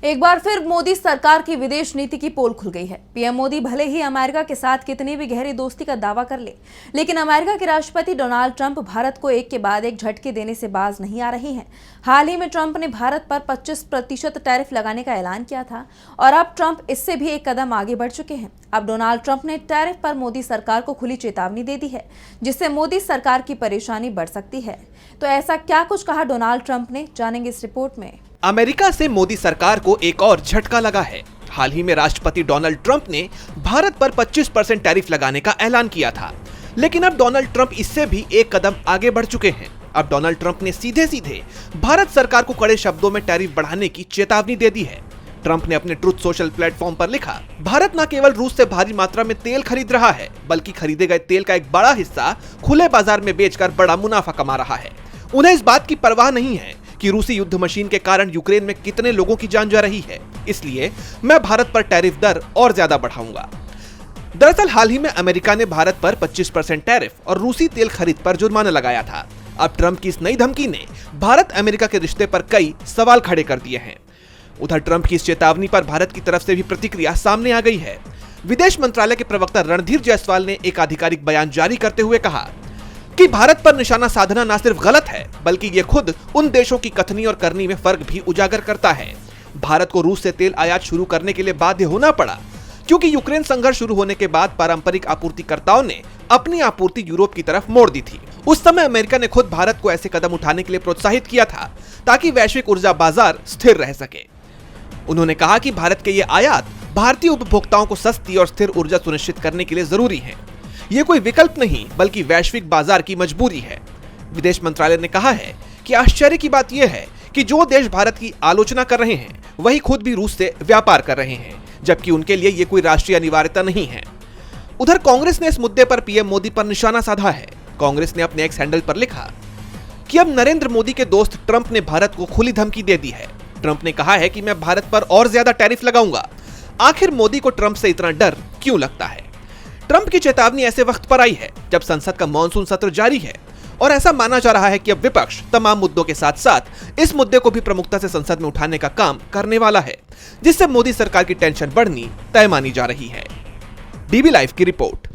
एक बार फिर मोदी सरकार की विदेश नीति की पोल खुल गई है। पीएम मोदी भले ही अमेरिका के साथ कितनी भी गहरी दोस्ती का दावा कर ले, लेकिन अमेरिका के राष्ट्रपति डोनाल्ड ट्रंप भारत को एक के बाद एक झटके देने से बाज नहीं आ रहे हैं। हाल ही में ट्रंप ने भारत पर 25% टैरिफ लगाने का ऐलान किया था और अब ट्रंप इससे भी एक कदम आगे बढ़ चुके हैं। अब डोनाल्ड ट्रंप ने टैरिफ पर मोदी सरकार को खुली चेतावनी दे दी है, जिससे मोदी सरकार की परेशानी बढ़ सकती है। तो ऐसा क्या कुछ कहा डोनाल्ड ट्रंप ने, जानेंगे इस रिपोर्ट में। अमेरिका से मोदी सरकार को एक और झटका लगा है। हाल ही में राष्ट्रपति डोनाल्ड ट्रंप ने भारत पर 25% टैरिफ लगाने का ऐलान किया था, लेकिन अब डोनाल्ड ट्रंप इससे भी एक कदम आगे बढ़ चुके हैं। अब डोनाल्ड ट्रंप ने सीधे सीधे भारत सरकार को कड़े शब्दों में टैरिफ बढ़ाने की चेतावनी दे दी है। ट्रंप ने अपने ट्रुथ सोशल प्लेटफॉर्म पर लिखा, भारत न केवल रूस से भारी मात्रा में तेल खरीद रहा है, बल्कि खरीदे गए तेल का एक बड़ा हिस्सा खुले बाजार में बेचकर बड़ा मुनाफा कमा रहा है। उन्हें इस बात की परवाह नहीं है कि रूसी युद्ध मशीन के कारण यूक्रेन में कितने लोगों की जान जा रही है, इसलिए मैं भारत पर टैरिफ दर और ज्यादा बढ़ाऊंगा। दरअसल हाल ही में अमेरिका ने भारत पर 25% टैरिफ और रूसी तेल खरीद पर जुर्माना लगाया था। अब ट्रंप की इस नई धमकी ने भारत अमेरिका के रिश्ते पर कई सवाल खड़े कर दिए हैं। उधर ट्रंप की इस चेतावनी पर भारत की तरफ से भी प्रतिक्रिया सामने आ गई है। विदेश मंत्रालय के प्रवक्ता रणधीर जायसवाल ने एक आधिकारिक बयान जारी करते हुए कहा कि भारत पर निशाना साधना न सिर्फ गलत है, बल्कि ये खुद उन देशों की कथनी और करनी में फर्क भी उजागर करता है। भारत को रूस से तेल आयात शुरू करने के लिए बाध्य होना पड़ा, क्योंकि यूक्रेन संघर्ष शुरू होने के बाद पारंपरिक आपूर्तिकर्ताओं ने अपनी आपूर्ति यूरोप की तरफ मोड़ दी थी। उस समय अमेरिका ने खुद भारत को ऐसे कदम उठाने के लिए प्रोत्साहित किया था, ताकि वैश्विक ऊर्जा बाजार स्थिर रह सके। उन्होंने कहा कि भारत के ये आयात भारतीय उपभोक्ताओं को सस्ती और स्थिर ऊर्जा सुनिश्चित करने के लिए जरूरी है। ये कोई विकल्प नहीं, बल्कि वैश्विक बाजार की मजबूरी है। विदेश मंत्रालय ने कहा है कि आश्चर्य की बात यह है कि जो देश भारत की आलोचना कर रहे हैं, वही खुद भी रूस से व्यापार कर रहे हैं, जबकि उनके लिए ये कोई राष्ट्रीय अनिवार्यता नहीं है। उधर कांग्रेस ने इस मुद्दे पर पीएम मोदी पर निशाना साधा है। कांग्रेस ने अपने एक्स हैंडल पर लिखा कि अब नरेंद्र मोदी के दोस्त ट्रंप ने भारत को खुली धमकी दे दी है। ट्रंप ने कहा है कि मैं भारत पर और ज्यादा टैरिफ लगाऊंगा। आखिर मोदी को ट्रंप से इतना डर क्यों लगता है? ट्रंप की चेतावनी ऐसे वक्त पर आई है जब संसद का मॉनसून सत्र जारी है और ऐसा माना जा रहा है कि अब विपक्ष तमाम मुद्दों के साथ साथ इस मुद्दे को भी प्रमुखता से संसद में उठाने का काम करने वाला है, जिससे मोदी सरकार की टेंशन बढ़नी तय मानी जा रही है। डीबी लाइव की रिपोर्ट।